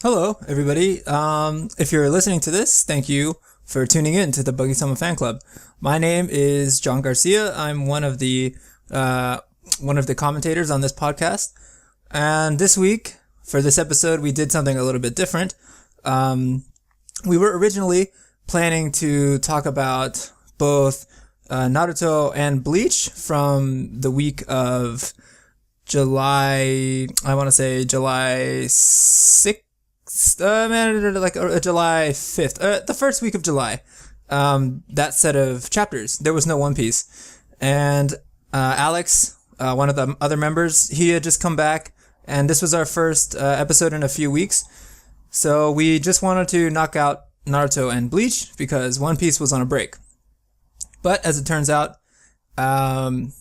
Hello, everybody. If you're listening to this, thank you for tuning in to the Buggy-sama Fan Club. My name is John Garcia. I'm one of the commentators on this podcast. And this week, for this episode, we did something a little bit different. We were originally planning to talk about both Naruto and Bleach from the week of July 6th. July 5th, the first week of July, that set of chapters. There was no One Piece. And Alex, one of the other members, he had just come back, and this was our first episode in a few weeks. So we just wanted to knock out Naruto and Bleach because One Piece was on a break. But as it turns out, we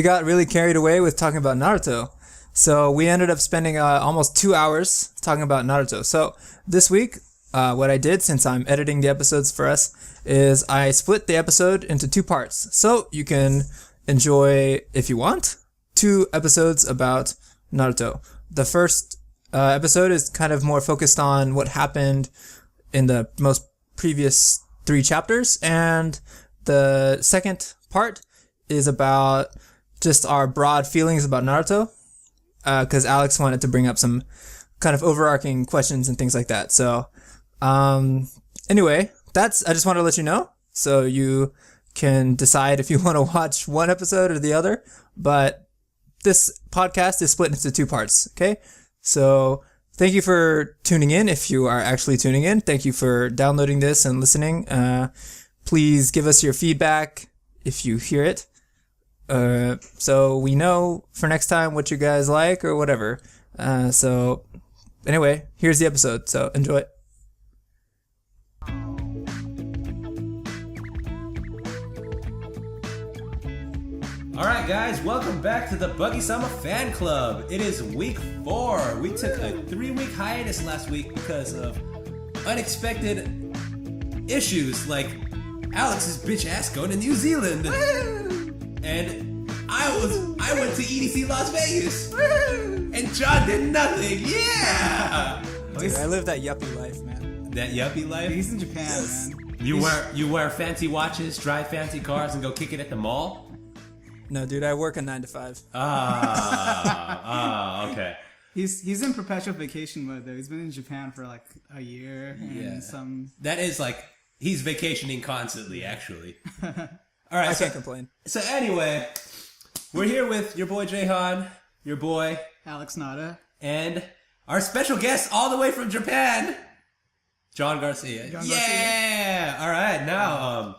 got really carried away with talking about Naruto. So we ended up spending almost 2 hours talking about Naruto. So this week, what I did, since I'm editing the episodes for us, is I split the episode into 2 parts. So you can enjoy, if you want, 2 episodes about Naruto. The first episode is kind of more focused on what happened in the most previous 3 chapters. And the second part is about just our broad feelings about Naruto. Because Alex wanted to bring up some kind of overarching questions and things like that. So, anyway, I just want to let you know so you can decide if you want to watch one episode or the other. But this podcast is split into 2 parts, okay? So, thank you for tuning in if you are actually tuning in. Thank you for downloading this and listening. Please give us your feedback if you hear it. So we know for next time what you guys like or whatever. So anyway, here's the episode. So enjoy it. Alright guys, welcome back to the Buggy-sama Fan Club. It is week 4. We took a 3-week hiatus last week because of unexpected issues like Alex's bitch ass going to New Zealand. And I went to EDC Las Vegas. And John did nothing. Yeah! Dude, I live that yuppie life, man. That yuppie life? He's in Japan, man. You wear fancy watches, drive fancy cars, and go kick it at the mall? No, dude, I work a 9 to 5. Okay. He's in perpetual vacation mode though. He's been in Japan for like a year and some. That is like he's vacationing constantly, actually. All right, I can't complain. So anyway, we're here with your boy Jahan, your boy Alex Nada, and our special guest all the way from Japan, John Garcia. Yeah. All right. Now,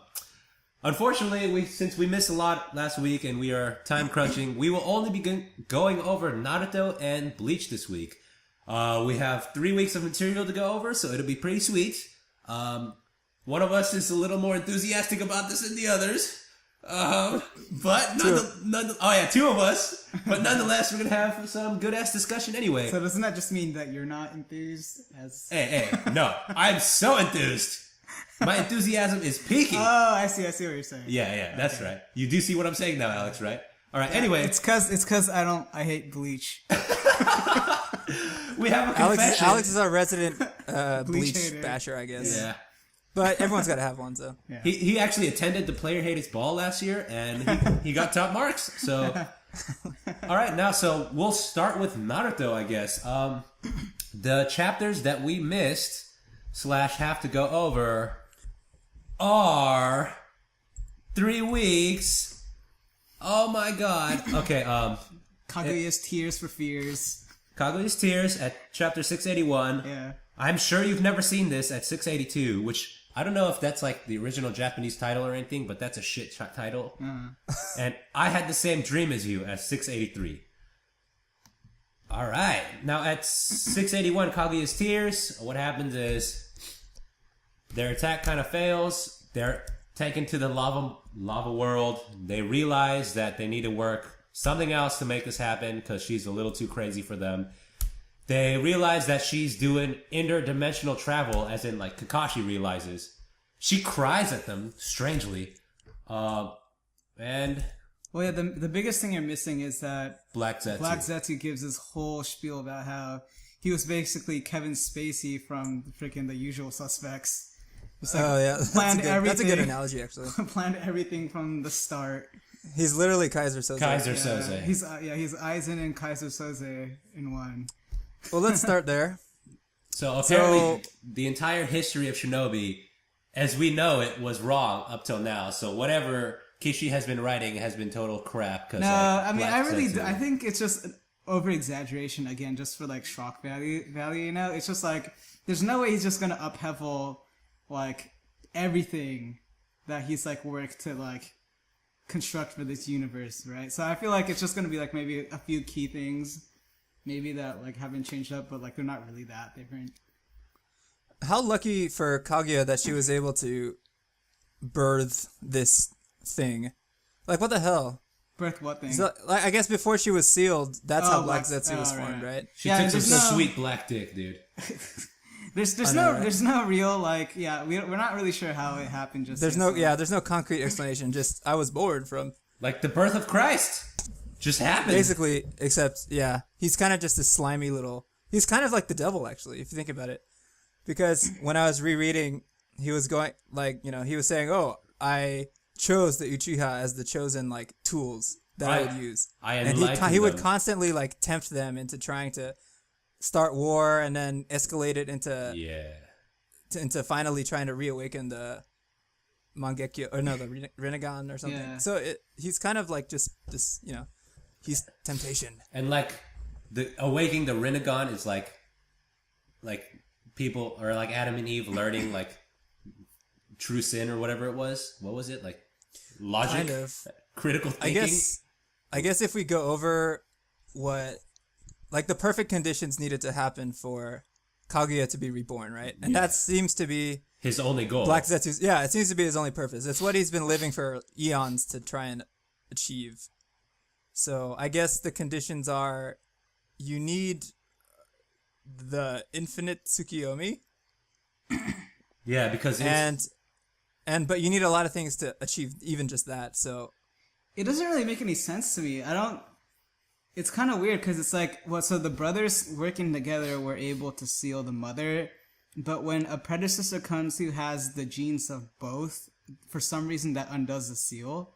unfortunately, since we missed a lot last week and we are time crunching, we will only be going over Naruto and Bleach this week. We have 3 weeks of material to go over, so it'll be pretty sweet. One of us is a little more enthusiastic about this than the others. But 2 of us. But nonetheless, we're gonna have some good ass discussion anyway. So doesn't that just mean that you're not enthused as? Hey, no, I'm so enthused. My enthusiasm is peaking. Oh, I see what you're saying. Yeah, that's right. You do see what I'm saying now, Alex, right? All right. Anyway, it's cause I hate Bleach. We have a confession. Alex is our resident Bleach hater. basher, I guess. Yeah. But everyone's got to have one, so. Yeah. He actually attended the Player Haters Ball last year, and he got top marks. So, all right, now, so we'll start with Naruto, I guess. The chapters that we missed / have to go over are 3 weeks. Oh my god. Okay, Kaguya's Tears for Fears. Kaguya's Tears at chapter 681. Yeah. I'm sure you've never seen this at 682, which I don't know if that's like the original Japanese title or anything, but that's a shit title. And I had the same dream as you at 683. All right. Now at 681, Kaguya's Tears, what happens is their attack kind of fails. They're taken to the lava world. They realize that they need to work something else to make this happen because she's a little too crazy for them. They realize that she's doing interdimensional travel, as in like Kakashi realizes. She cries at them, strangely. And Well, yeah, the biggest thing you're missing is that Black Zetsu. Black Zetsu gives this whole spiel about how he was basically Kevin Spacey from freaking The Usual Suspects. Just That's a good analogy, actually. Planned everything from the start. He's literally Kaiser Soze. Soze. He's Aizen and Kaiser Soze in one. Well, let's start there. So apparently, the entire history of Shinobi, as we know it, was wrong up till now. So whatever Kishi has been writing has been total crap. No, I mean, I think it's just over exaggeration again, just for like shock value. You know, it's just like there's no way he's just gonna upheaval like everything that he's like worked to like construct for this universe, right? So I feel like it's just gonna be like maybe a few key things, maybe that like haven't changed up, but like they're not really that different. How lucky for Kaguya that she was able to birth this thing. Like, what the hell? Birth what thing? So, like, I guess before she was sealed, that's how Black Zetsu was formed, right? She took some sweet black dick, dude. There's no real like we're not really sure how it happened. Just there's no concrete explanation. Just I was bored from like the birth of Christ just happened basically. Except he's kind of just a slimy little. He's kind of like the devil actually, if you think about it. Because when I was rereading, he was going like he was saying, "Oh, I chose the Uchiha as the chosen like tools that I would use," and he would constantly like tempt them into trying to start war and then escalate it into finally trying to reawaken the Mangekyo or no the Rinnegan or something. Yeah. So he's kind of like just this he's temptation. And like the awakening the Rinnegan is like people or like Adam and Eve learning like true sin or whatever it was. What was it like? Logic, kind of critical thinking. I guess if we go over what. Like, the perfect conditions needed to happen for Kaguya to be reborn, right? And that seems to be... his only goal. Black Zetsu's... Yeah, it seems to be his only purpose. It's what he's been living for eons to try and achieve. So, I guess the conditions are... You need the infinite Tsukiyomi. Yeah, because but you need a lot of things to achieve even just that, so... It doesn't really make any sense to me. It's kind of weird because it's like, so the brothers working together were able to seal the mother, but when a predecessor comes who has the genes of both, for some reason that undoes the seal.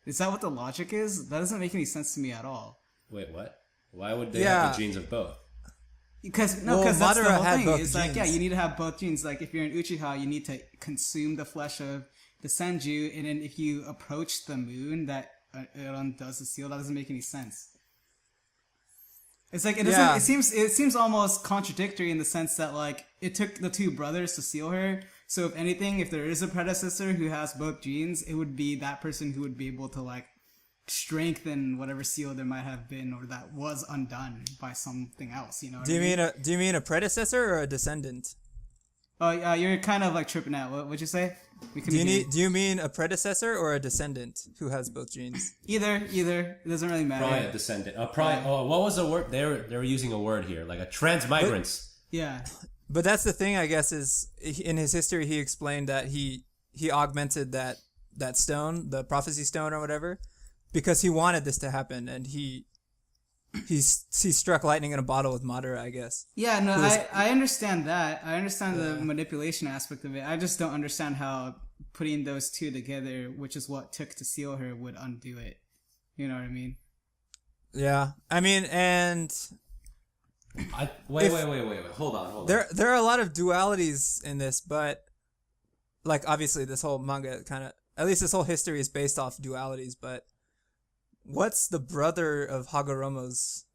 Is that what the logic is? That doesn't make any sense to me at all. Wait, what? Why would they have the genes of both? Because that's the whole thing. It's like, you need to have both genes. Like, if you're an Uchiha, you need to consume the flesh of the Senju, and then if you approach the moon, that it undoes the seal. That doesn't make any sense. It's like it doesn't. It seems almost contradictory in the sense that like it took the two brothers to seal her. So if anything, if there is a predecessor who has both genes, it would be that person who would be able to like strengthen whatever seal there might have been or that was undone by something else. You know? Do you mean a predecessor or a descendant? Oh, you're kind of like tripping out. What would you say? Do you mean a predecessor or a descendant who has both genes? Either. It doesn't really matter. Probably a descendant. What was the word? They were using a word here, like a transmigrants. Yeah. But that's the thing, I guess, is in his history he explained that he augmented that stone, the prophecy stone or whatever, because he wanted this to happen, and he struck lightning in a bottle with Madara, I guess. Yeah, no, I understand that. I understand the manipulation aspect of it. I just don't understand how putting those two together, which is what took to seal her, would undo it. You know what I mean? Yeah. I mean, and... Wait. Hold on. There are a lot of dualities in this, but... Like, obviously, this whole manga kind of... At least this whole history is based off dualities, but... What's the brother of Hagoromo's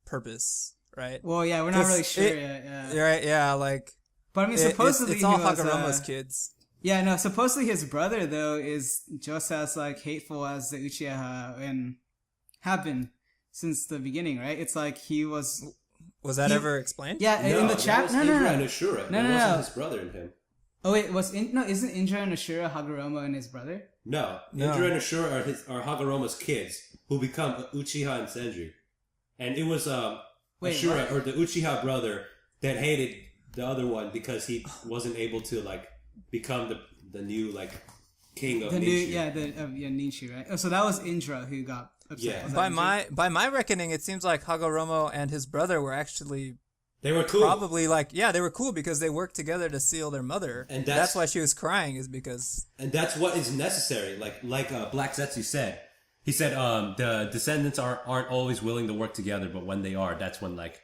purpose, right? Well, yeah, we're not really sure yet. Yeah. Right, yeah, like... But I mean, supposedly it's all Hagoromo's kids. Yeah, no, supposedly his brother, though, is just as, like, hateful as the Uchiha and have been since the beginning, right? It's like he was... Was that ever explained? Yeah, in the chapter... No. Indra and Ashura. It wasn't his brother and him. Oh, wait, isn't Indra and Ashura Hagoromo and his brother? No. Indra and Ashura are Hagoromo's kids who become Uchiha and Senju. And it was Ashura, or the Uchiha brother, that hated the other one because he wasn't able to, like, become the new, like, king of Ninshu. Ninshu, right? Oh, so that was Indra who got upset. Yeah. By my reckoning, it seems like Hagoromo and his brother were actually They were cool. Probably they were cool because they worked together to seal their mother, and that's why she was crying. Is because and that's what is necessary. Like Black Zetsu said, he said the descendants aren't always willing to work together, but when they are, that's when like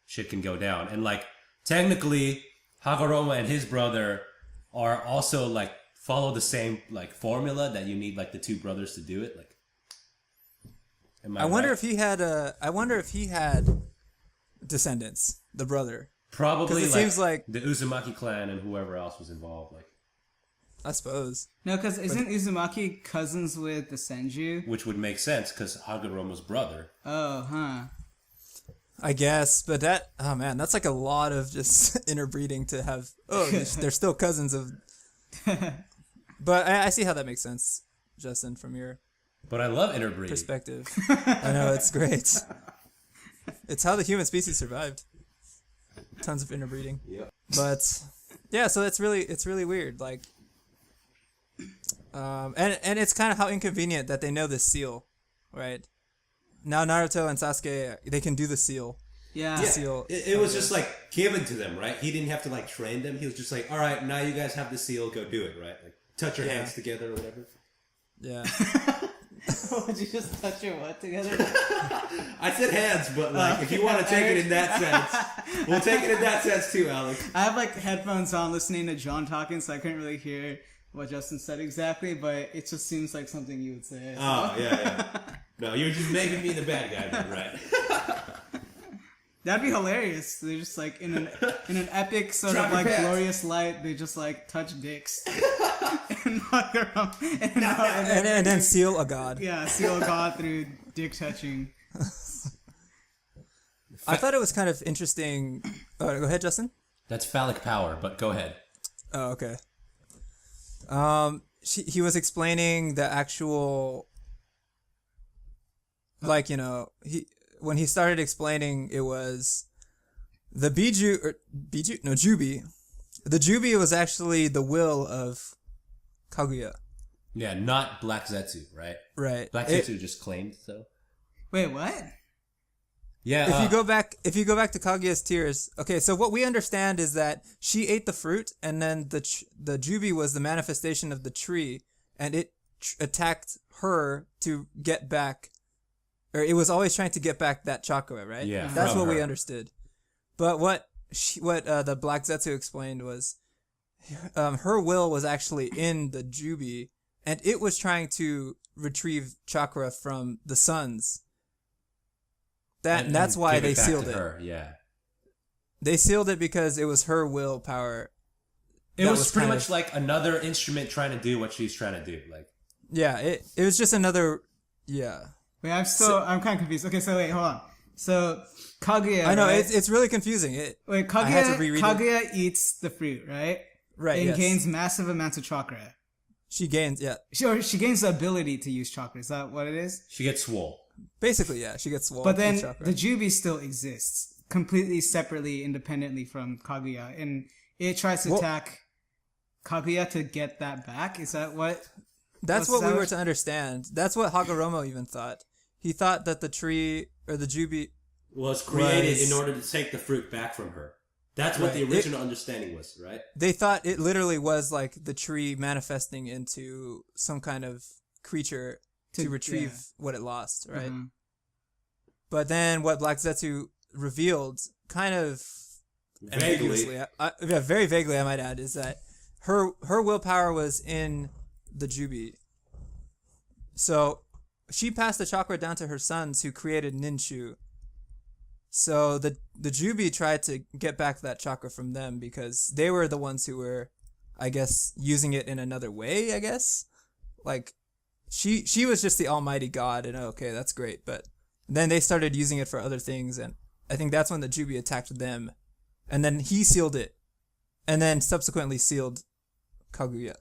shit can go down. And like technically, Hagoromo and his brother are also like follow the same like formula that you need like the two brothers to do it. Like, I wonder if he had descendants, the brother. Probably, it seems like the Uzumaki clan and whoever else was involved. Like, I suppose. No, because isn't Uzumaki cousins with the Senju? Which would make sense because Hagoromo's brother. Oh, huh. I guess, but that's like a lot of just interbreeding to have. Oh, they're still cousins of. But I see how that makes sense, Justin, from your. But I love interbreeding perspective. I know, it's great. It's how the human species survived. Tons of interbreeding. Yeah. But yeah, so it's really weird. Like, and it's kind of how inconvenient that they know this seal, right? Now Naruto and Sasuke, they can do the seal. Yeah. Seal. It was just like given to them, right? He didn't have to like train them. He was just like, all right, now you guys have the seal, go do it, right? Like touch your hands together or whatever. Yeah. Would you just touch your what together? I said hands, but like if you want to take it in that sense, we'll take it in that sense too, Alex. I have like headphones on listening to John talking, so I couldn't really hear what Justin said exactly, but it just seems like something you would say. So. Oh, yeah. No, you're just making me the bad guy, then, right? That'd be hilarious. They're just like in an epic sort of like glorious light. They just like touch dicks and then seal a god. Yeah, seal a god through dick touching. I thought it was kind of interesting. Go ahead, Justin. That's phallic power, but go ahead. Oh, okay. He was explaining the actual, like, you know, when he started explaining, it was the Jubi. The Jubi was actually the will of Kaguya. Yeah, not Black Zetsu, right? Right. Black Zetsu just claimed so. Wait, what? Yeah. If you go back to Kaguya's tears, okay. So what we understand is that she ate the fruit, and then the Jubi was the manifestation of the tree, and it attacked her to get back. Or it was always trying to get back that chakra, right? Yeah, that's what we understood. But what the Black Zetsu explained was, her will was actually in the Jubi, and it was trying to retrieve chakra from the suns. That's why they sealed it. Her, yeah. They sealed it because it was her willpower. It was pretty much like another instrument trying to do what she's trying to do. Like, yeah, it was just another. Yeah. Wait, I'm kind of confused. Okay, so wait, hold on. So Kaguya. I know, right? it's really confusing. Kaguya eats the fruit, right? Right. And gains massive amounts of chakra. She gains, yeah. She gains the ability to use chakra. Is that what it is? she gets swole. Basically, yeah, she gets swollen. But then with chakra. the Jubi still exists, completely separately, independently from Kaguya, and it tries to attack Kaguya to get that back. Is that what? That's what we were to understand. That's what Hagoromo even thought. He thought that the tree or the Jubi was created in order to take the fruit back from her. That's what the original understanding was, right? They thought it literally was like the tree manifesting into some kind of creature to retrieve what it lost, right? Mm-hmm. But then what Black Zetsu revealed, kind of ambiguously, very vaguely, I might add, is that her willpower was in the Jubi. So she passed the chakra down to her sons, who created Ninshu. So the Jubi tried to get back that chakra from them because they were the ones who were, I guess, using it in another way, I guess. Like, she was just the almighty god, and okay, that's great. But then they started using it for other things, and I think that's when the Jubi attacked them. And then he sealed it, and then subsequently sealed Kaguya,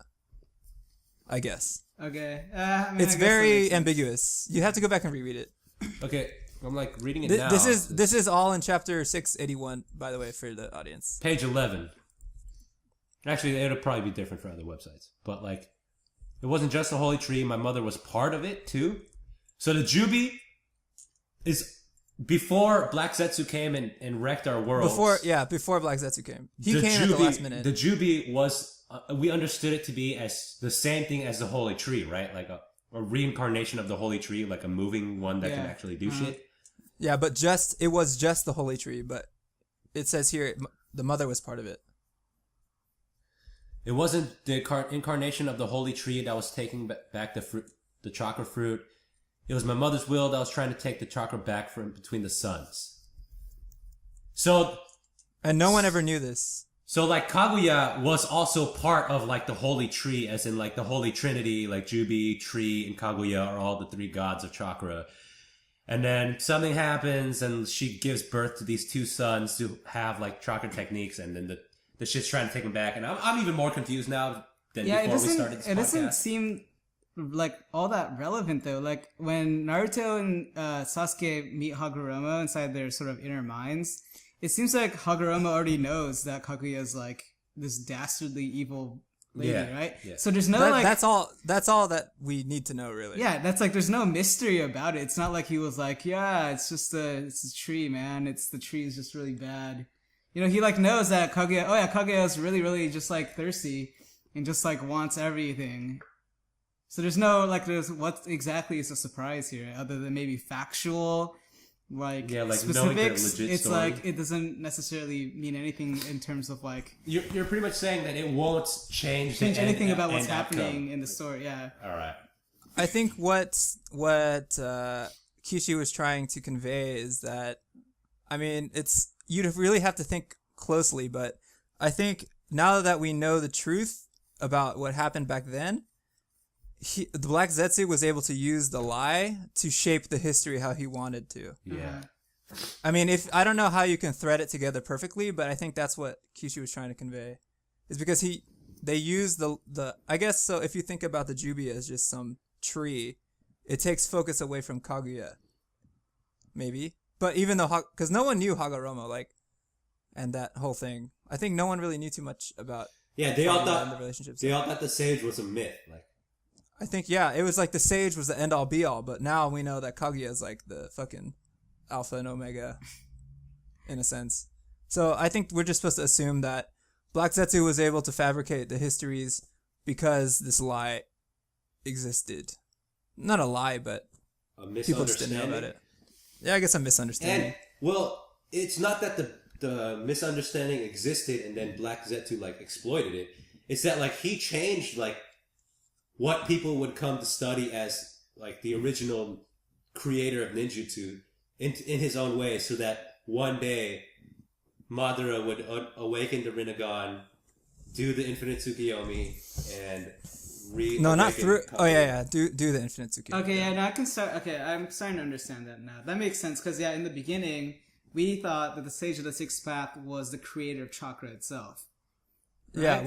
I guess. Okay. It's very ambiguous. You have to go back and reread it. Okay, I'm like reading it now. This is all in chapter 681, by the way, for the audience. Page 11. Actually, it'll probably be different for other websites. But like, it wasn't just a holy tree. My mother was part of it too. So the Jubi is before Black Zetsu came and wrecked our world. Before Black Zetsu came. He came at the last minute. The Jubi was, we understood it to be as the same thing as the Holy Tree, right? Like a reincarnation of the Holy Tree, like a moving one that can actually do shit. Yeah, but it was just the Holy Tree, but it says here the mother was part of it. It wasn't the incarnation of the Holy Tree that was taking back the chakra fruit. It was my mother's will that was trying to take the chakra back from between the suns. And no one ever knew this. So like Kaguya was also part of like the Holy Tree, as in like the Holy Trinity, like Jubi, Tree, and Kaguya are all the three gods of chakra. And then something happens and she gives birth to these two sons who have like chakra techniques, and then the shit's trying to take them back. And I'm even more confused now than before we started this podcast. It doesn't seem like all that relevant though. Like when Naruto and Sasuke meet Hagoromo inside their sort of inner minds, it seems like Hagoromo already knows that Kaguya is like this dastardly evil lady, right? Yeah. So there's no that's all that we need to know, really. Yeah, that's like there's no mystery about it. It's not like he was like, yeah, it's a tree, man. The tree is just really bad. You know, he like knows that Kaguya is really, really just like thirsty and just like wants everything. So there's no like what exactly is a surprise here other than maybe factual specifics. It's story. Like it doesn't necessarily mean anything in terms of like you're pretty much saying that it won't change anything about what's happening in the story. Yeah. All right. I think what Kishi was trying to convey is that, I mean, you'd really have to think closely, but I think now that we know the truth about what happened back then, the Black Zetsu was able to use the lie to shape the history how he wanted to. Yeah. I mean, I don't know how you can thread it together perfectly, but I think that's what Kishi was trying to convey. Is because they use the I guess so. If you think about the Jubi as just some tree, it takes focus away from Kaguya. Maybe, but even though because no one knew Hagoromo and that whole thing, I think no one really knew too much about. Yeah, they all thought the relationships. They all thought the sage was a myth, like. I think, it was like the sage was the end-all be-all, but now we know that Kaguya is like the fucking alpha and omega, in a sense. So I think we're just supposed to assume that Black Zetsu was able to fabricate the histories because this lie existed. Not a lie, but people just didn't know about it. Yeah, I guess a misunderstanding. And, it's not that the misunderstanding existed and then Black Zetsu, like, exploited it. It's that, like, he changed, like, what people would come to study as like the original creator of ninjutsu in his own way, so that one day Madara would awaken the Rinnegan, do the infinite Tsukiyomi, and do the infinite Tsukiyomi. Okay, yeah, now I can start. Okay, I'm starting to understand that now. That makes sense because in the beginning we thought that the Sage of the Sixth Path was the creator of chakra itself. Right?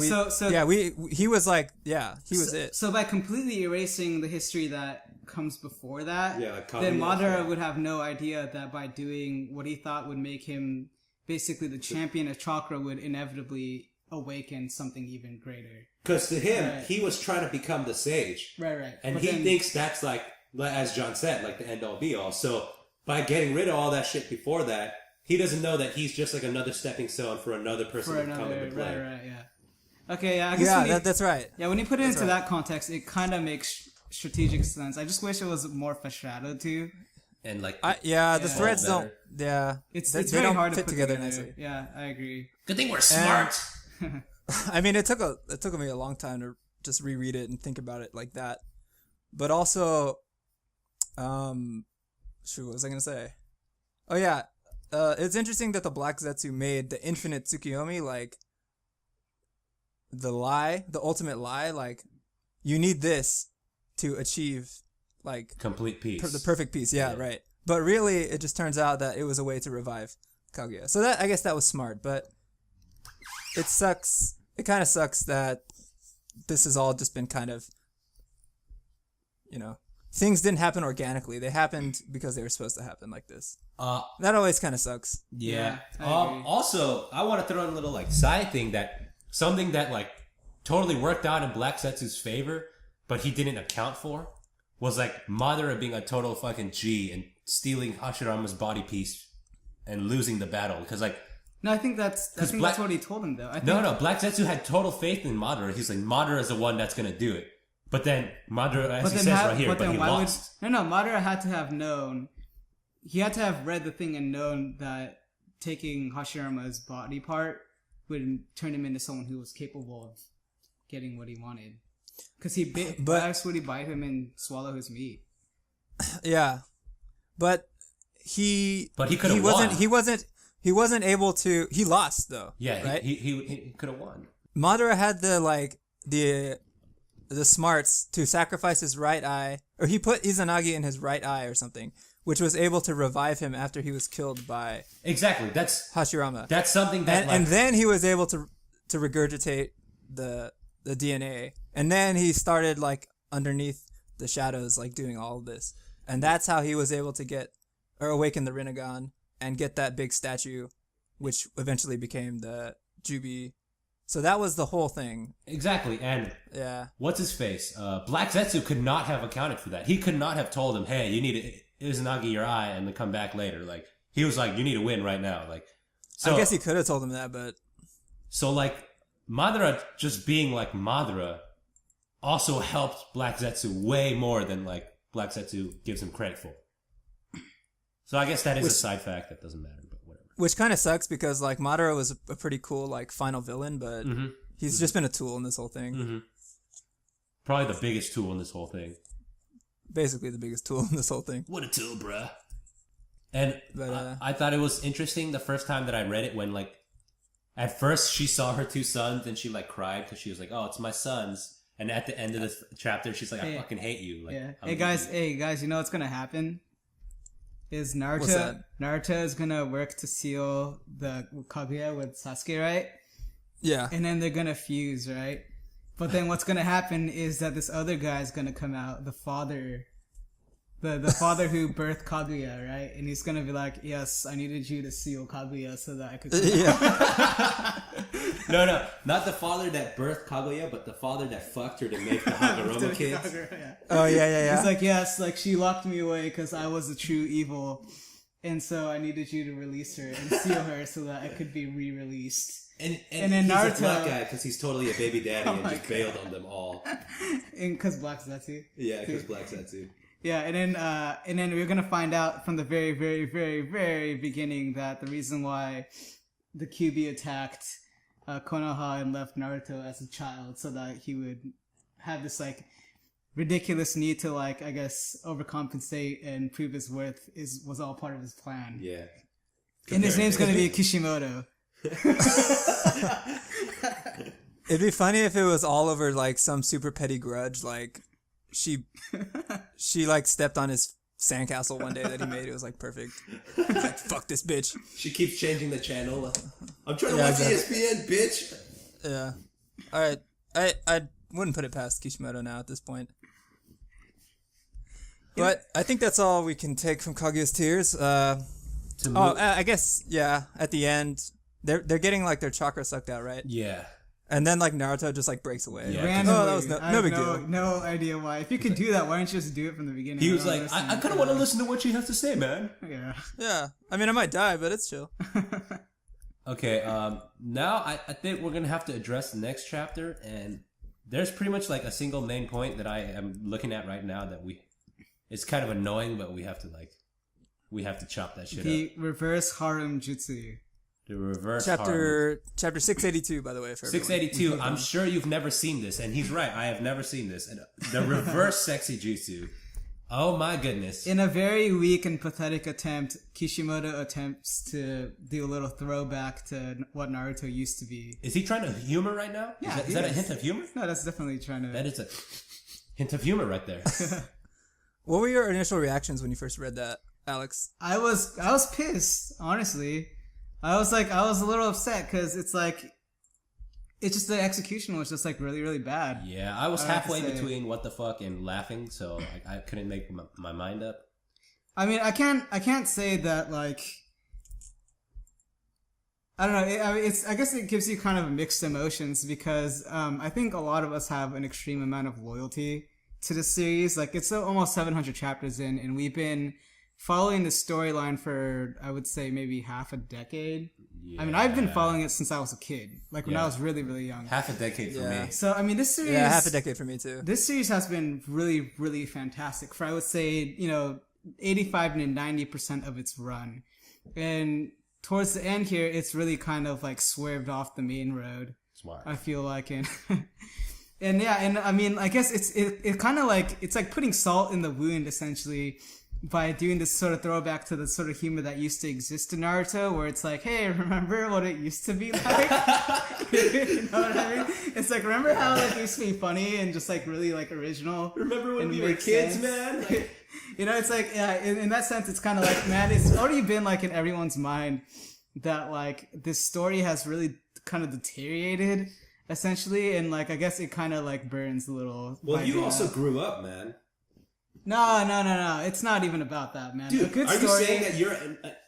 He was like, he was it. So by completely erasing the history that comes before that, then Madara would have no idea that by doing what he thought would make him basically the champion of chakra would inevitably awaken something even greater. Because to him, he was trying to become the sage. Right. And he thinks that's like, as John said, like the end-all be-all. So by getting rid of all that shit before that, he doesn't know that he's just like another stepping stone for another person to come into play. Right, yeah. Okay, yeah, I guess that's right. Yeah, when you put it into that context, it kind of makes strategic sense. I just wish it was more foreshadowed too. And like, the threads don't. Yeah, it's very hard to fit put together nicely. Yeah, I agree. Good thing we're smart. I mean, it took me a long time to just reread it and think about it like that. But also, what was I gonna say? Oh yeah, it's interesting that the Black Zetsu made the infinite Tsukiyomi like. The ultimate lie, like you need this to achieve like complete peace, the perfect peace. Yeah, right. But really, it just turns out that it was a way to revive Kaguya. So I guess that was smart, but it sucks. It kind of sucks that this has all just been kind of, things didn't happen organically. They happened because they were supposed to happen like this. That always kind of sucks. Yeah. Also, I want to throw in a little like side thing that. Something that, like, totally worked out in Black Zetsu's favor, but he didn't account for, was, like, Madara being a total fucking G and stealing Hashirama's body piece and losing the battle. Because, like... No, I think that's what he told him, though. No. Black Zetsu had total faith in Madara. He's like, Madara is the one that's going to do it. But then, Madara, as he says right here, but he lost. No, Madara had to have known... He had to have read the thing and known that taking Hashirama's body part would turn him into someone who was capable of getting what he wanted. Because why else would he bite him and swallow his meat? Yeah. But he could have won. He wasn't able to. He lost though. Yeah, right? he could have won. Madara had the smarts to sacrifice his right eye, or he put Izanagi in his right eye or something, which was able to revive him after he was killed by That's Hashirama. That's something that and then he was able to regurgitate the DNA, and then he started like underneath the shadows, like doing all of this, and that's how he was able to get or awaken the Rinnegan and get that big statue, which eventually became the Jubi. So that was the whole thing. Exactly, and what's his face? Black Zetsu could not have accounted for that. He could not have told him, "Hey, you need Izanagi your eye and then come back later." Like he was like, "You need to win right now." Like, so I guess he could have told him that, but so like Madara just being like Madara also helped Black Zetsu way more than like Black Zetsu gives him credit for. So I guess that is a side fact that doesn't matter, but whatever. Which kind of sucks because like Madara was a pretty cool like final villain, but he's just been a tool in this whole thing. Probably the biggest tool in this whole thing. Basically the biggest tool in this whole thing. What a tool, bruh. And I thought it was interesting the first time that I read it when like at first she saw her two sons and she like cried because she was like, "Oh, it's my sons." And at the end of the chapter, she's like, "I fucking hate you." Like, Hey guys, you know what's gonna happen? Is Naruto is gonna work to seal the Kaguya with Sasuke, right? Yeah. And then they're gonna fuse, right? But then what's gonna happen is that this other guy's gonna come out, the father who birthed Kaguya, right? And he's gonna be like, "Yes, I needed you to seal Kaguya so that I could." No, not the father that birthed Kaguya, but the father that fucked her to make the Hagoromo kids. Oh yeah. He's like, "Yes, like she locked me away because I was the true evil, and so I needed you to release her and seal her so that I could be re-released." And then he's Naruto, a black guy because he's totally a baby daddy and just bailed on them all. And because Black Zetsu. Yeah, because Black Zetsu. Yeah, and then we're gonna find out from the very, very, very, very beginning that the reason why the Kyuubi attacked Konoha and left Naruto as a child so that he would have this like ridiculous need to like I guess overcompensate and prove his worth was all part of his plan. Yeah. And his name's gonna be Kishimoto. It'd be funny if it was all over like some super petty grudge, like she like stepped on his sandcastle one day that he made. It was like perfect. Like, fuck this bitch. She keeps changing the channel. I'm trying to watch ESPN, bitch. Yeah. All right. I wouldn't put it past Kishimoto now at this point. But I think that's all we can take from Kaguya's Tears. I guess at the end they're getting like their chakra sucked out, right? Yeah. And then like Naruto just like breaks away. Yeah. Randomly, that was no big deal. No idea why. If you could do that, why don't you just do it from the beginning? He was like, I kind of want to listen to what she has to say, man. Yeah. Yeah. I mean, I might die, but it's chill. Okay. Now I think we're gonna have to address the next chapter, and there's pretty much like a single main point that I am looking at right now that it's kind of annoying, but we have to chop that shit up. The reverse harem jutsu. The reverse chapter 682, by the way. For 682. I'm sure you've never seen this, and he's right. I have never seen this. And the reverse sexy jutsu. Oh my goodness! In a very weak and pathetic attempt, Kishimoto attempts to do a little throwback to what Naruto used to be. Is he trying to humor right now? Yeah, is that a hint of humor? No, that's definitely trying to. That is a hint of humor right there. What were your initial reactions when you first read that, Alex? I was pissed, honestly. I was a little upset because it's just the execution was just like really, really bad. Yeah, I was halfway between what the fuck and laughing, so I couldn't make my mind up. I mean, I can't say that like. I don't know. I guess it gives you kind of mixed emotions because I think a lot of us have an extreme amount of loyalty to the series. Like it's almost 700 chapters in, and we've been following the storyline for, I would say, maybe half a decade. Yeah. I mean, I've been following it since I was a kid, like when I was really, really young. Half a decade for me. So, I mean, this series... Yeah, half a decade for me, too. This series has been really, really fantastic for, I would say, 85 to 90% of its run. And towards the end here, it's really kind of like swerved off the main road. Smart. I feel like. And I mean, I guess it kind of like, it's like putting salt in the wound, essentially, by doing this sort of throwback to the sort of humor that used to exist in Naruto, where it's like, hey, remember what it used to be like? You know what I mean? It's like, remember how it used to be funny and just like really like original? Remember when we were kids, man? Like, it's like, yeah, in that sense, it's kind of like, man, it's already been like in everyone's mind that like this story has really kind of deteriorated, essentially, and like I guess it kind of like burns a little. Well, you also grew up, man. No. It's not even about that, man. Dude, are you saying that your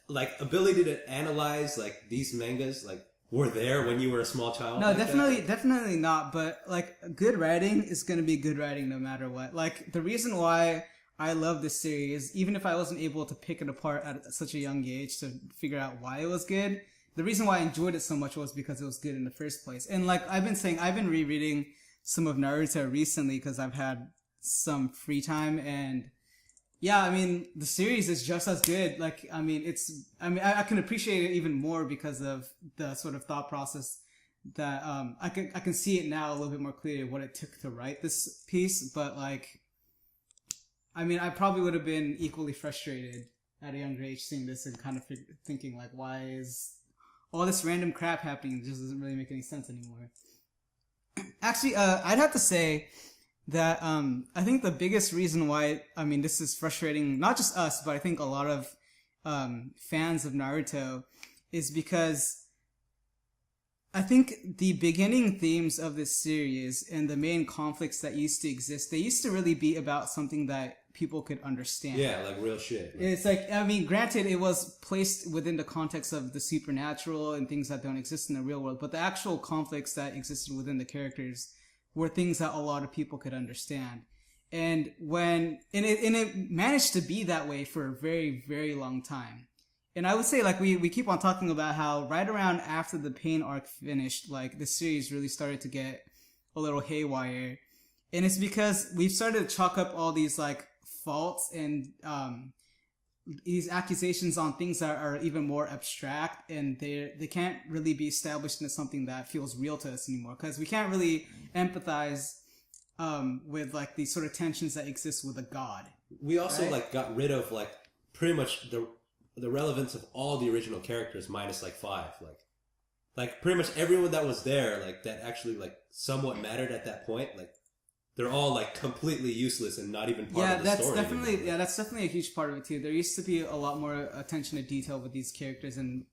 like ability to analyze like these mangas like were there when you were a small child? No, like definitely not. But like good writing is gonna be good writing no matter what. Like the reason why I love this series, even if I wasn't able to pick it apart at such a young age to figure out why it was good, the reason why I enjoyed it so much was because it was good in the first place. And like I've been saying, I've been rereading some of Naruto recently because I've had some free time, and yeah, I mean the series is just as good. Like I can appreciate it even more because of the sort of thought process that I can see it now a little bit more clearly what it took to write this piece. But like, I mean, I probably would have been equally frustrated at a younger age seeing this and kind of thinking like, why is all this random crap happening? It just doesn't really make any sense anymore. Actually, I'd have to say that I think the biggest reason why, I mean, this is frustrating, not just us, but I think a lot of fans of Naruto, is because I think the beginning themes of this series and the main conflicts that used to exist, they used to really be about something that people could understand. Yeah, like real shit. It's like, I mean, granted, it was placed within the context of the supernatural and things that don't exist in the real world, but the actual conflicts that existed within the characters were things that a lot of people could understand. And it managed to be that way for a very, very long time. And I would say, like, we keep on talking about how right around after the Pain arc finished, like, the series really started to get a little haywire. And it's because we've started to chalk up all these, like, faults and these accusations on things that are even more abstract, and they can't really be established into something that feels real to us anymore, because we can't really empathize with like these sort of tensions that exist with a god. We also like got rid of like pretty much the relevance of all the original characters minus like 5, like pretty much everyone that was there, like that actually like somewhat mattered at that point, like they're all like completely useless and not even part of the story. That's definitely a huge part of it too. There used to be a lot more attention to detail with these characters, and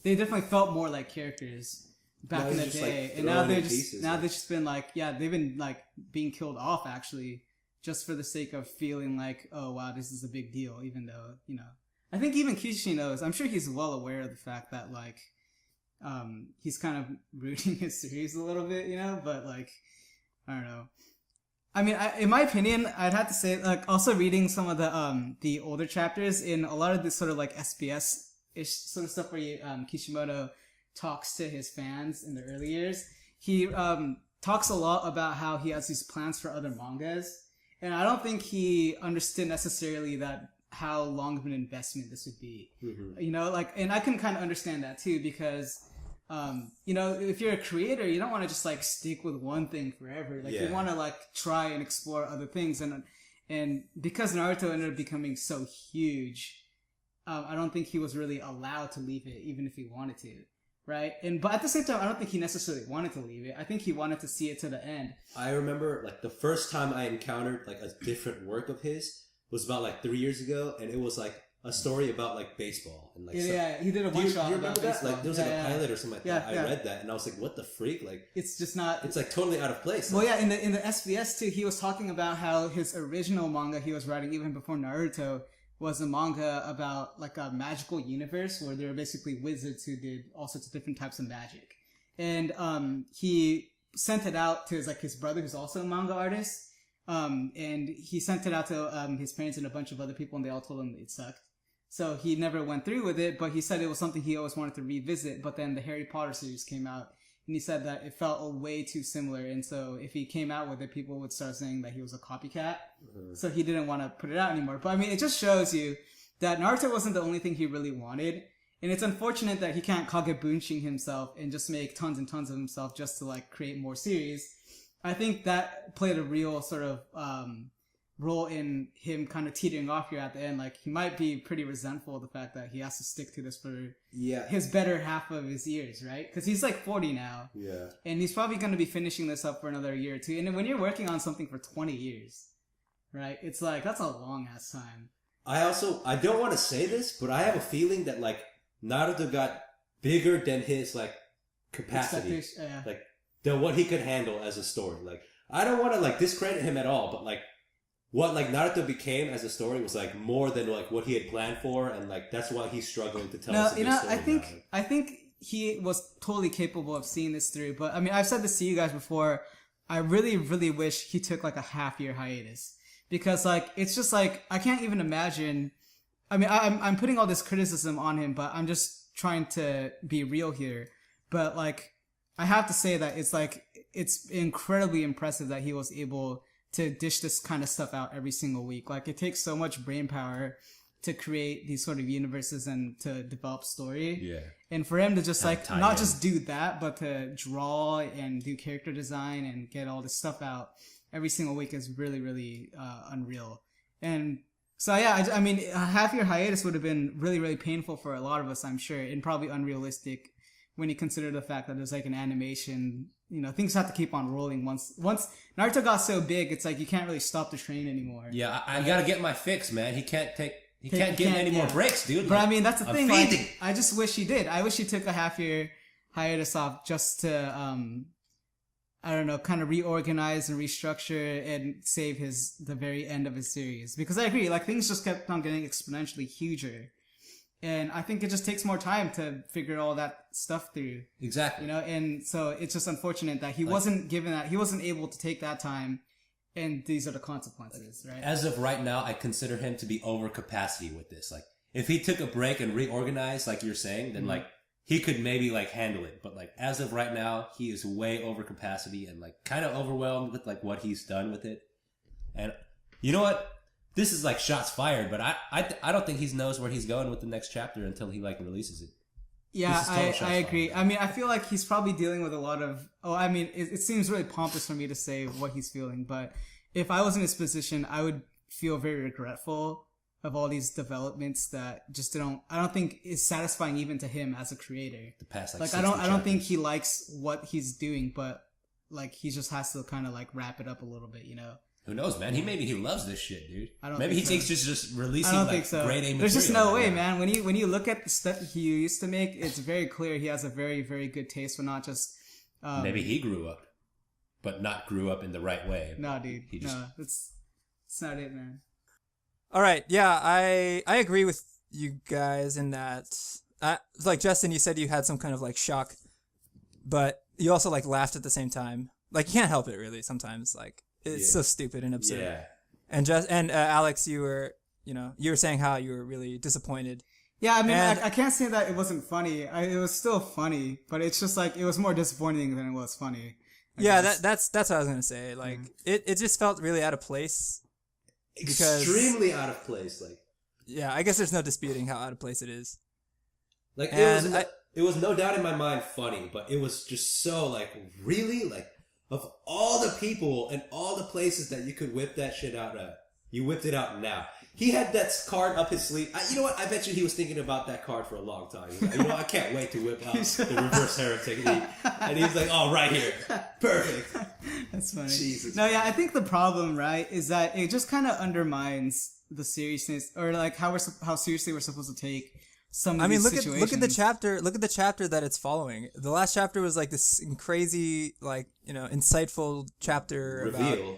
they definitely felt more like characters back in the day. Like, and now they've just been like, they've been like being killed off actually, just for the sake of feeling like, oh wow, this is a big deal. Even though, you know, I think even Kishi knows. I'm sure he's well aware of the fact that like he's kind of rooting his series a little bit, you know. But like, I don't know. I mean, in my opinion, I'd have to say, like, also reading some of the older chapters in a lot of this sort of like SBS-ish sort of stuff where Kishimoto talks to his fans in the early years. He talks a lot about how he has these plans for other mangas, and I don't think he understood necessarily that how long of an investment this would be. Mm-hmm. You know, like, and I can kind of understand that too, because you know, if you're a creator, you don't want to just like stick with one thing forever. Like you want to like try and explore other things, and because Naruto ended up becoming so huge, I don't think he was really allowed to leave it, even if he wanted to, right? But at the same time, I don't think he necessarily wanted to leave it. I think he wanted to see it to the end. I remember like the first time I encountered like a different work of his was about like 3 years ago, and it was like a story about like baseball and like he did a one shot about baseball. Like there was like a pilot or something like that. I read that and I was like, what the freak? Like it's just not. It's like totally out of place. Well, yeah, in the SBS too, he was talking about how his original manga he was writing even before Naruto was a manga about like a magical universe where there were basically wizards who did all sorts of different types of magic, and he sent it out to his brother who's also a manga artist. And he sent it out to his parents and a bunch of other people, and they all told him it sucked. So he never went through with it, but he said it was something he always wanted to revisit. But then the Harry Potter series came out, and he said that it felt way too similar. And so if he came out with it, people would start saying that he was a copycat. So he didn't want to put it out anymore. But I mean, it just shows you that Naruto wasn't the only thing he really wanted. And it's unfortunate that he can't kagebunshin himself and just make tons and tons of himself just to like create more series. I think that played a real sort of role in him kind of teetering off here at the end. Like, he might be pretty resentful of the fact that he has to stick to this for his better half of his years, right? Because he's like 40 now. Yeah. And he's probably going to be finishing this up for another year or two. And when you're working on something for 20 years, right? It's like, that's a long ass time. I don't want to say this, but I have a feeling that like Naruto got bigger than his like capacity. Like, than what he could handle as a story. Like, I don't want to like discredit him at all, but like, what like Naruto became as a story was like more than like what he had planned for, and like that's why he's struggling to tell us a good story. I think he was totally capable of seeing this through. But I mean, I've said this to you guys before. I really, really wish he took like a half-year hiatus, because like it's just like I can't even imagine. I mean, I'm putting all this criticism on him, but I'm just trying to be real here. But like, I have to say that it's incredibly impressive that he was able to dish this kind of stuff out every single week. Like, it takes so much brain power to create these sort of universes and to develop story. Yeah. And for him to just like, not just do that, but to draw and do character design and get all this stuff out every single week is really, really unreal. And so, yeah, I mean, a half-year hiatus would have been really, really painful for a lot of us, I'm sure, and probably unrealistic when you consider the fact that there's like an animation, you know, things have to keep on rolling. Once Naruto got so big, it's like you can't really stop the train anymore. Yeah, I gotta get my fix, man. He can't get any more breaks, dude. But I mean, that's the thing. Like, I just wish he did. I wish he took a half-year hiatus off just to, I don't know, kind of reorganize and restructure and save the very end of his series. Because I agree, like, things just kept on getting exponentially huger. And I think it just takes more time to figure all that stuff through. Exactly. You know, and so it's just unfortunate that he wasn't given that, he wasn't able to take that time, and these are the consequences, right? As of right now, I consider him to be over capacity with this. Like, if he took a break and reorganized, like you're saying, then like, he could maybe like handle it. But like, as of right now, he is way over capacity and like kind of overwhelmed with like what he's done with it. And you know what? This is like shots fired, but I don't think he knows where he's going with the next chapter until he like releases it. Yeah, I agree. I mean, I feel like he's probably dealing with a lot of. Oh, I mean, it seems really pompous for me to say what he's feeling, but if I was in his position, I would feel very regretful of all these developments that just I don't think is satisfying even to him as a creator. The past like I don't think he likes what he's doing, but like he just has to kind of like wrap it up a little bit, you know. Who knows, man? Maybe he loves this shit, dude. Maybe he thinks just releasing grade A material. There's just no way, man. When you look at the stuff he used to make, it's very clear he has a very, very good taste for not just. Maybe he grew up, but not grew up in the right way. No, dude. No, it's not it, man. All right, yeah, I agree with you guys in that. Like Justin, you said you had some kind of like shock, but you also like laughed at the same time. Like, you can't help it really sometimes. Like, it's so stupid and absurd. Yeah. And Alex, you were saying how you were really disappointed. Yeah, I mean, I can't say that it wasn't funny. It was still funny, but it's just like it was more disappointing than it was funny. That's what I was gonna say. Like, it just felt really out of place. Extremely out of place. Like, yeah, I guess there's no disputing how out of place it is. Like, it was no doubt in my mind funny, but it was just so like, really, like, of all the people and all the places that you could whip that shit out at, you whipped it out now. He had that card up his sleeve. You know what? I bet you he was thinking about that card for a long time. He's like, I can't wait to whip out the reverse heretic. And he's like, oh, right here. Perfect. That's funny. Jesus. No, yeah, I think the problem, right, is that it just kind of undermines the seriousness, or like how seriously we're supposed to take some of these situations. Look at the chapter that it's following. The last chapter was like this crazy, like, insightful chapter reveal.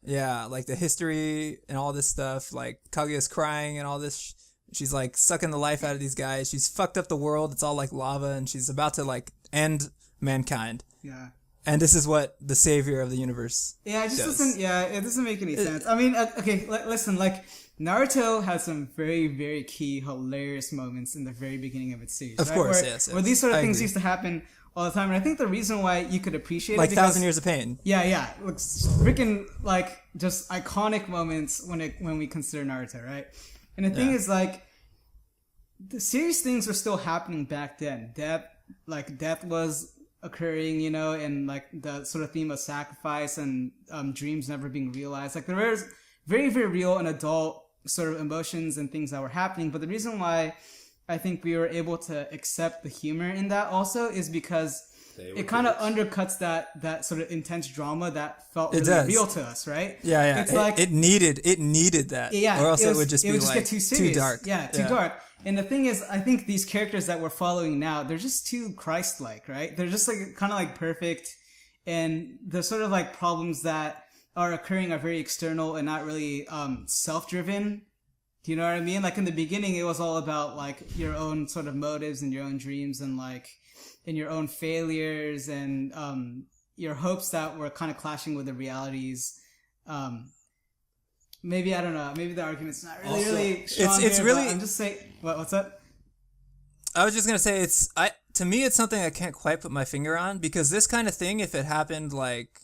About like the history and all this stuff. Like, Kaguya's crying and all this. She's like sucking the life out of these guys. She's fucked up the world. It's all like lava, and she's about to like end mankind. Yeah. and this is what the savior of the universe Yeah, it just does. doesn't. Yeah, it doesn't make any sense. I mean, okay, listen. Like Naruto has some very, very key, hilarious moments in the very beginning of its series. Of right? course, where, yes. Where these sort of I things agree. used to happen all the time, and I think the reason why you could appreciate Like it because, 1,000 Years of Pain. Yeah, looks freaking like just iconic moments when we consider Naruto, right? And the thing is, like, the serious things were still happening back then. Death was occurring, you know, and like the sort of theme of sacrifice and dreams never being realized. Like there was very, very real and adult sort of emotions and things that were happening. But the reason why I think we were able to accept the humor in that also is because it kind of undercuts that sort of intense drama that felt really real to us, right? Yeah. It's like it needed that. Yeah, or else it would just get too serious. too dark. Yeah, too dark. And the thing is, I think these characters that we're following now, they're just too Christ-like, right? They're just like kind of like perfect, and the sort of like problems that are occurring are very external and not really self-driven. Do you know what I mean? Like in the beginning, it was all about like your own sort of motives and your own dreams and like and your own failures and your hopes that were kind of clashing with the realities. Maybe I don't know. Maybe the argument's not really Also, really strong. it's here, really. but I'm just saying. What's up? I was just gonna say to me it's something I can't quite put my finger on, because this kind of thing, if it happened like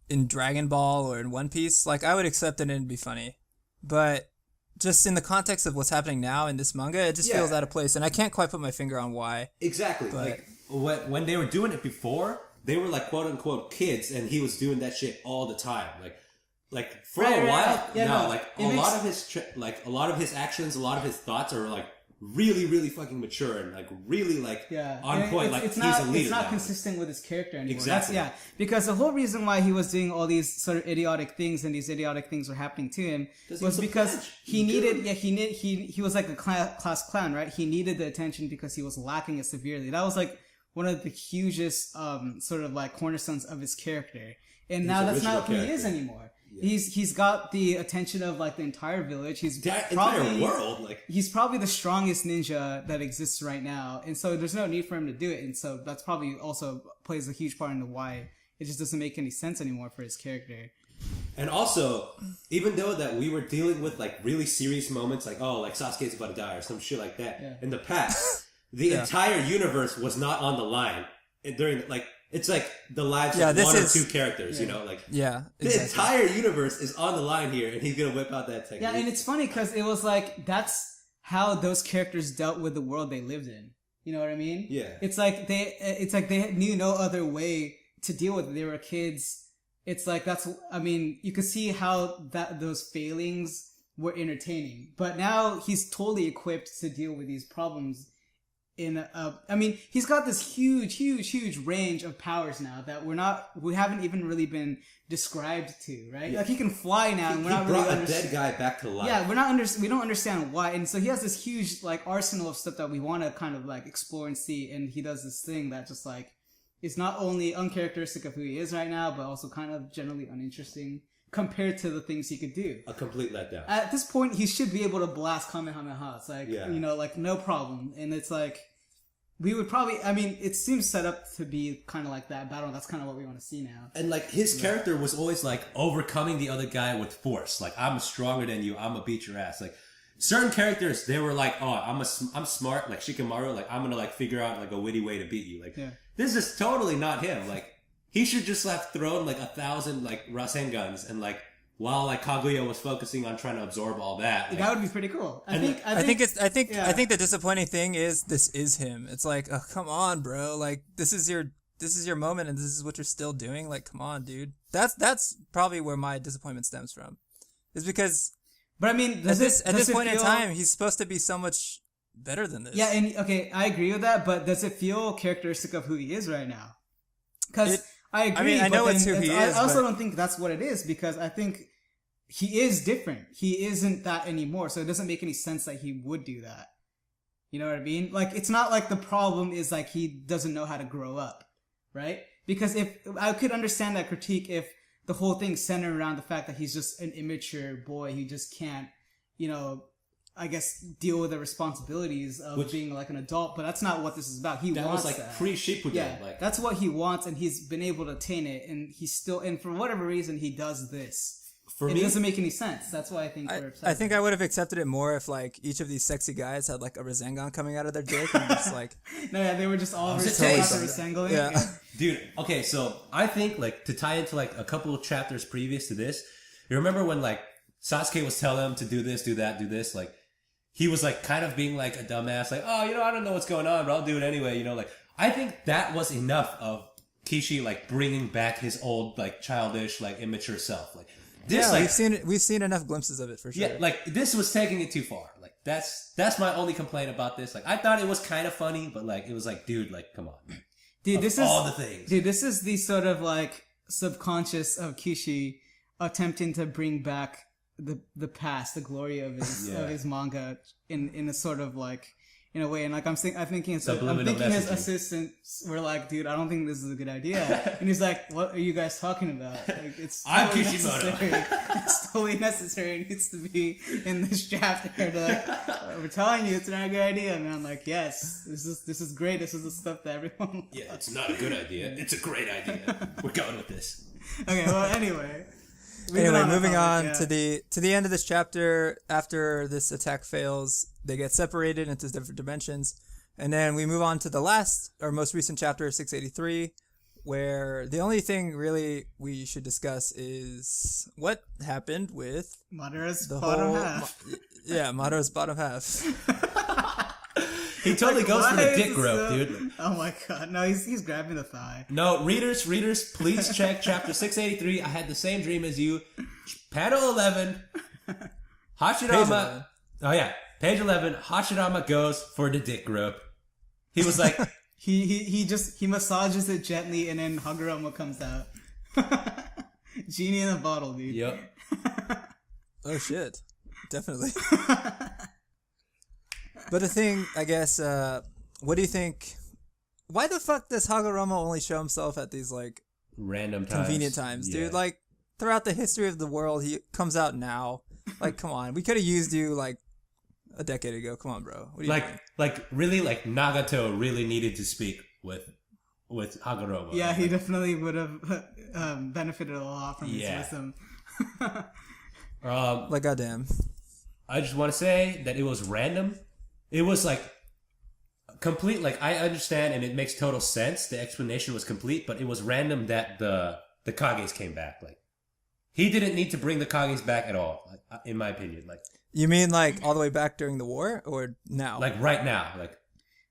in Dragon Ball or in One Piece, like I would accept it and it'd be funny, but just in the context of what's happening now in this manga, it just feels out of place, and I can't quite put my finger on why. Exactly. But, like when they were doing it before, they were like quote unquote kids, and he was doing that shit all the time. Like for a while now, like a lot of his actions, a lot of his thoughts are like really, really fucking mature and like really like on point. Like he's a leader. It's not now. Consistent with his character anymore. Exactly. Because the whole reason why he was doing all these sort of idiotic things and these idiotic things were happening to him was because he was like a class clown, right? He needed the attention because he was lacking it severely. That was like one of the hugest sort of like cornerstones of his character. And now that's not who he is anymore. Yeah. He's got the attention of like the entire village. He's entire world. Like he's probably the strongest ninja that exists right now, and so there's no need for him to do it. And so that's probably also plays a huge part into why it just doesn't make any sense anymore for his character. And also, even though that we were dealing with like really serious moments, like like Sasuke's about to die or some shit like that in the past, the entire universe was not on the line during like. It's like the lives of one or two characters, you know, like the entire universe is on the line here, and he's gonna whip out that technique. Yeah, and it's funny because it was like that's how those characters dealt with the world they lived in. You know what I mean? Yeah. It's like they knew no other way to deal with it. They were kids. It's like you could see how those failings were entertaining, but now he's totally equipped to deal with these problems. He's got this huge range of powers now that we haven't even really been described to, right? Yeah. Like he can fly now, and we're not really brought a dead guy back to life. Yeah, we don't understand why, and so he has this huge like arsenal of stuff that we want to kind of like explore and see, and he does this thing that just like is not only uncharacteristic of who he is right now, but also kind of generally uninteresting compared to the things he could do. A complete letdown. At this point, he should be able to blast Kamehameha. It's like, you know, like no problem. And it's like, we would probably, it seems set up to be kind of like that battle. That's kind of what we want to see now. And like his character was always like overcoming the other guy with force. Like, I'm stronger than you. I'm gonna beat your ass. Like certain characters, they were like, oh, I'm smart. Like Shikamaru, like I'm gonna like figure out like a witty way to beat you. Like this is totally not him. Like he should just have thrown like 1,000 like Rasengans and like while like Kaguya was focusing on trying to absorb all that. Like, that would be pretty cool. I think the disappointing thing is this is him. It's like, oh come on, bro. Like this is your moment and this is what you're still doing. Like come on, dude. That's probably where my disappointment stems from. Is because but at this point in time he's supposed to be so much better than this. Yeah, and okay, I agree with that, but does it feel characteristic of who he is right now? Because I agree. I know it's who he is. I also don't think that's what it is because I think he is different. He isn't that anymore, so it doesn't make any sense that he would do that. You know what I mean? Like, it's not like the problem is like he doesn't know how to grow up, right? Because if I could understand that critique if the whole thing centered around the fact that he's just an immature boy, he just can't, you know, I guess, deal with the responsibilities of being like an adult, but that's not what this is about. He wants like that. pre-Shippuden. Yeah, like that's what he wants, and he's been able to attain it, and and for whatever reason, he does this. For me, it doesn't make any sense. That's why I think we're upset. I think I would have accepted it more if like each of these sexy guys had like a Rasengan coming out of their dick and just like no, yeah, they were just all Rasengan. Yeah. Dude, okay, so I think like to tie into like a couple of chapters previous to this, you remember when like Sasuke was telling him to do this, do that, do this, like he was like kind of being like a dumbass, like, oh, I don't know what's going on, but I'll do it anyway, like I think that was enough of Kishi like bringing back his old like childish, like immature self. Like this, we've seen enough glimpses of it for sure. Yeah, like this was taking it too far. Like that's my only complaint about this. Like I thought it was kind of funny, but like it was like, dude, like come on. Dude, this is all the things. Dude, this is the sort of like subconscious of Kishi attempting to bring back the past, the glory of his manga in a sort of like in a way, and like I'm thinking his assistants were like, dude, I don't think this is a good idea, and he's like, what are you guys talking about? Like it's I'm totally Kishimoto. It's totally necessary. It needs to be in this chapter. Like, we're telling you, it's not a good idea, man. Like, yes, this is great. This is the stuff that everyone wants. Yeah, it's not a good idea. It's a great idea. We're going with this. Okay, well, anyway. Moving on to the end of this chapter. After this attack fails, they get separated into different dimensions, and then we move on to the last or most recent chapter, 683, where the only thing really we should discuss is what happened with Madara's bottom half. Madara's bottom half. He totally goes for the dick rope, dude. Oh my god, no, he's grabbing the thigh. No, readers, please check chapter 683. I had the same dream as you. Panel 11. Hashirama. Oh yeah, page 11. Hashirama goes for the dick rope. He was like, he massages it gently, and then Hagurama comes out. Genie in a bottle, dude. Yep. Oh shit, definitely. But the thing, I guess, what do you think? Why the fuck does Hagurama only show himself at these, like, random convenient times, dude? Like, throughout the history of the world, he comes out now. Like, come on. We could have used you, like, a decade ago. Come on, bro. What do you think? Like, really, like, Nagato really needed to speak with Hagurama. Yeah, he definitely would have benefited a lot from his wisdom. Like, goddamn. I just want to say that it was random. It was like complete. Like I understand, and it makes total sense. The explanation was complete, but it was random that the Kages came back. Like he didn't need to bring the Kages back at all, in my opinion. Like you mean like all the way back during the war, or now? Like right now. Like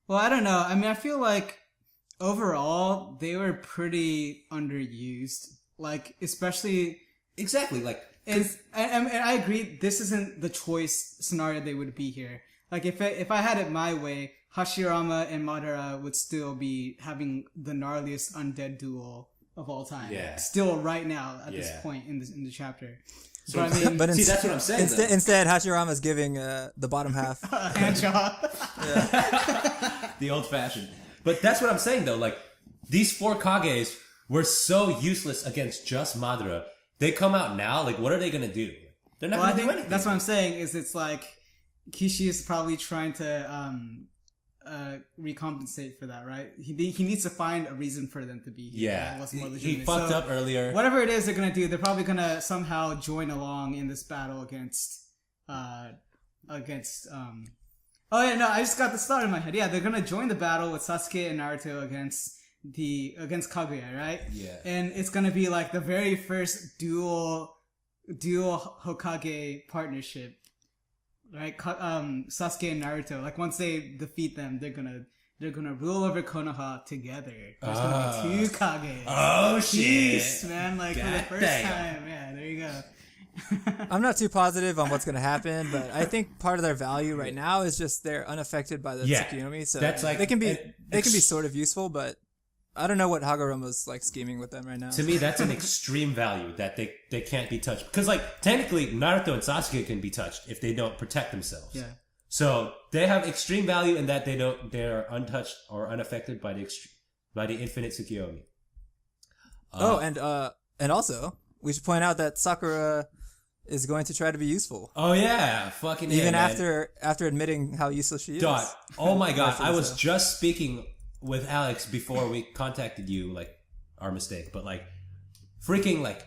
well, I don't know. I mean, I feel like overall they were pretty underused. Like especially exactly like. And I agree. This isn't the choice scenario they would be here. Like if I had it my way, Hashirama and Madara would still be having the gnarliest undead duel of all time. Yeah. Still right now at this point in the chapter. So I mean, see, that's what I'm saying. Instead, Hashirama's giving the bottom half hand job. The old fashioned. But that's what I'm saying though. Like these four Kages were so useless against just Madara. They come out now. Like what are they gonna do? They're not gonna do anything. That's what I'm saying. Is it's like. Kishi is probably trying to recompensate for that, right? He needs to find a reason for them to be here. Yeah, what's more he fucked up earlier. Whatever it is they're gonna do, they're probably gonna somehow join along in this battle against. Oh yeah, no, I just got the start in my head. Yeah, they're gonna join the battle with Sasuke and Naruto against Kaguya, right? Yeah, and it's gonna be like the very first dual Hokage partnership. Right, Sasuke and Naruto. Like once they defeat them, they're gonna rule over Konoha together. There's gonna be two Kages. Oh shit, jeez, man! Like for the first time, yeah. There you go. I'm not too positive on what's gonna happen, but I think part of their value right now is just they're unaffected by the Tsukuyomi, so that's like they can be sort of useful, but I don't know what Hagurama's like scheming with them right now. To me, that's an extreme value that they can't be touched. Because like technically, Naruto and Sasuke can be touched if they don't protect themselves. Yeah. So they have extreme value in that they're untouched or unaffected by the infinite Tsukuyomi. And also we should point out that Sakura is going to try to be useful. Oh yeah, fucking even man. after admitting how useless she is. Dog. Oh my god, I was just speaking with Alex before we contacted you, like our mistake, but like freaking like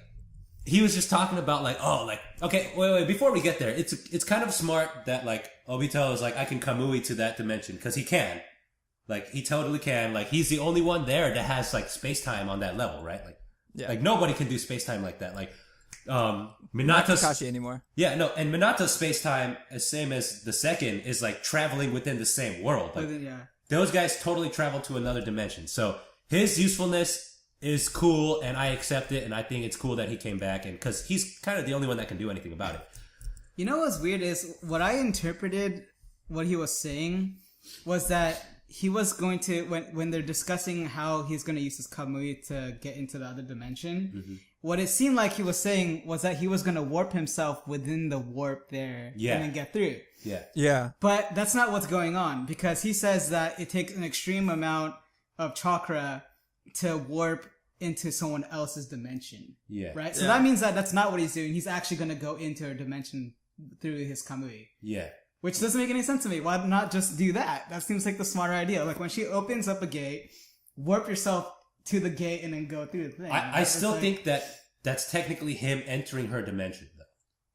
he was just talking about like, oh, like, okay, wait, before we get there, it's kind of smart that like Obito is like, I can Kamui to that dimension because he can. Like, he totally can. Like, he's the only one there that has like space-time on that level, right? Like, like nobody can do space-time like that. Like, Minato's... Not Kakashi anymore. Yeah, no, and Minato's space-time, as same as the second, is like traveling within the same world. Like, those guys totally travel to another dimension. So, his usefulness is cool, and I accept it, and I think it's cool that he came back, and because he's kind of the only one that can do anything about it. You know what's weird is, what I interpreted what he was saying was that he was going to, when they're discussing how he's going to use his Kamui to get into the other dimension, what it seemed like he was saying was that he was going to warp himself within the warp there and then get through. Yeah. But that's not what's going on, because he says that it takes an extreme amount of chakra to warp into someone else's dimension. Yeah. Right? So that means that that's not what he's doing. He's actually going to go into a dimension through his Kamui. Yeah. Which doesn't make any sense to me. Why not just do that? That seems like the smarter idea. Like when she opens up a gate, warp yourself to the gate and then go through the thing. I still think that that's technically him entering her dimension, though.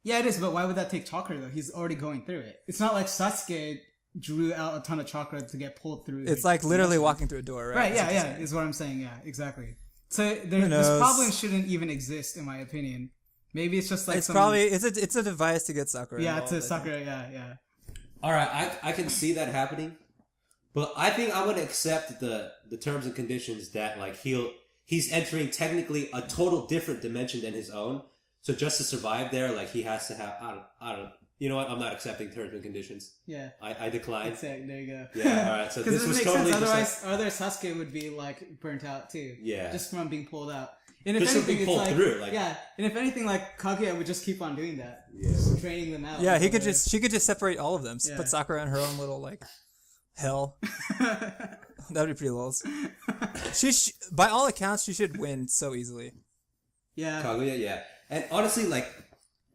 Yeah, it is, but why would that take chakra, though? He's already going through it. It's not like Sasuke drew out a ton of chakra to get pulled through. It's like literally walking through a door, right? Right, yeah, is what I'm saying. Yeah, exactly. So this problem shouldn't even exist, in my opinion. Maybe it's just like it's a device to get Sakura. Yeah, to Sakura. Yeah. All right, I can see that happening, but I think I'm gonna accept the terms and conditions that like he's entering technically a total different dimension than his own. So just to survive there, like he has to have I don't. You know what? I'm not accepting terms and conditions. Yeah. I decline. There you go. Yeah, alright. So this was totally sense. Otherwise Sasuke would be like burnt out too. Yeah. Just from being pulled out. And if just anything, being pulled through. Like, yeah. And if anything, like Kaguya would just keep on doing that. Yeah. Just training them out. Yeah, she could just separate all of them. Yeah. Put Sakura in her own little like hell. That would be pretty lols. By all accounts, she should win so easily. Yeah. Kaguya, yeah. And honestly, like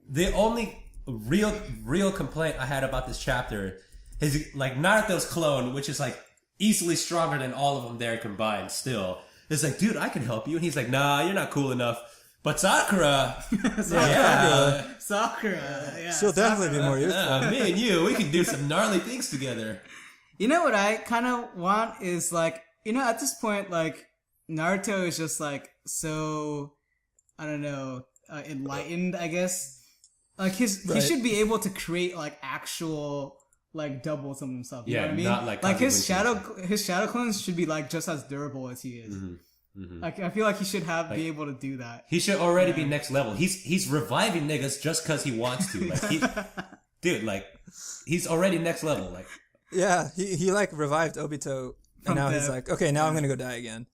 the only real complaint I had about this chapter is like Naruto's clone, which is like easily stronger than all of them there combined still. It's like, dude, I can help you. And he's like, nah, you're not cool enough. But Sakura. Sakura. Yeah. She'll definitely be more useful. Me and you, we can do some gnarly things together. You know what I kind of want is like, at this point, like, Naruto is just like so, I don't know, enlightened, I guess. Like he should be able to create like actual like doubles of himself. You know what I mean? Not like his shadow clones should be like just as durable as he is. Like I feel like he should be able to do that. He should already be next level. He's reviving niggas just because he wants to. Like he's already next level. Like he like revived Obito, and now he's like, okay, now I'm gonna go die again.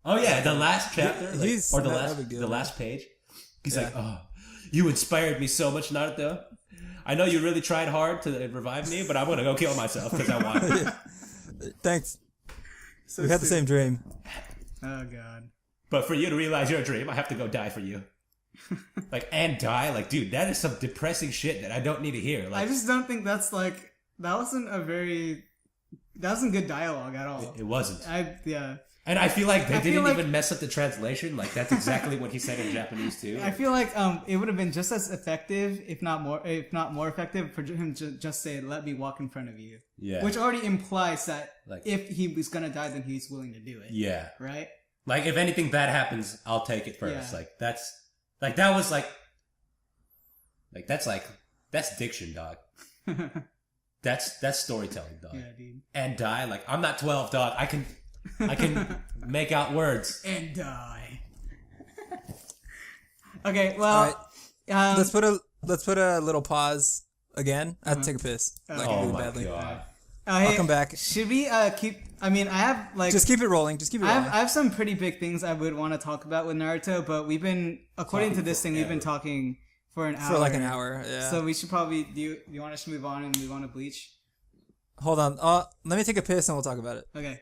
Oh yeah, the last chapter, the last page. He's like, oh. You inspired me so much, Naruto. I know you really tried hard to revive me, but I'm going to go kill myself because I want it. Thanks. We had the same dream. Oh, God. But for you to realize your dream, I have to go die for you. And die? Like, dude, that is some depressing shit that I don't need to hear. Like, I just don't think that's like... That wasn't good dialogue at all. It wasn't. Yeah. And I feel like they didn't even mess up the translation. Like, that's exactly what he said in Japanese, too. I feel like it would have been just as effective, if not more effective, for him to just say, let me walk in front of you. Yeah. Which already implies that if he was going to die, then he's willing to do it. Yeah. Right? Like, if anything bad happens, I'll take it first. Yeah. That's diction, dog. That's storytelling, dog. Yeah, dude. And die, like, I'm not 12, dog. I can make out words. And die. Okay, well, right. Let's put a little pause again. I have to take a piss. Really badly. God. I'll come back. Should we keep? I mean, I have like. Just keep it rolling. I have some pretty big things I would want to talk about with Naruto, but we've been we've been talking for an hour. For like an hour, yeah. So we should probably you want us to move on and move on to Bleach? Hold on. Let me take a piss and we'll talk about it. Okay.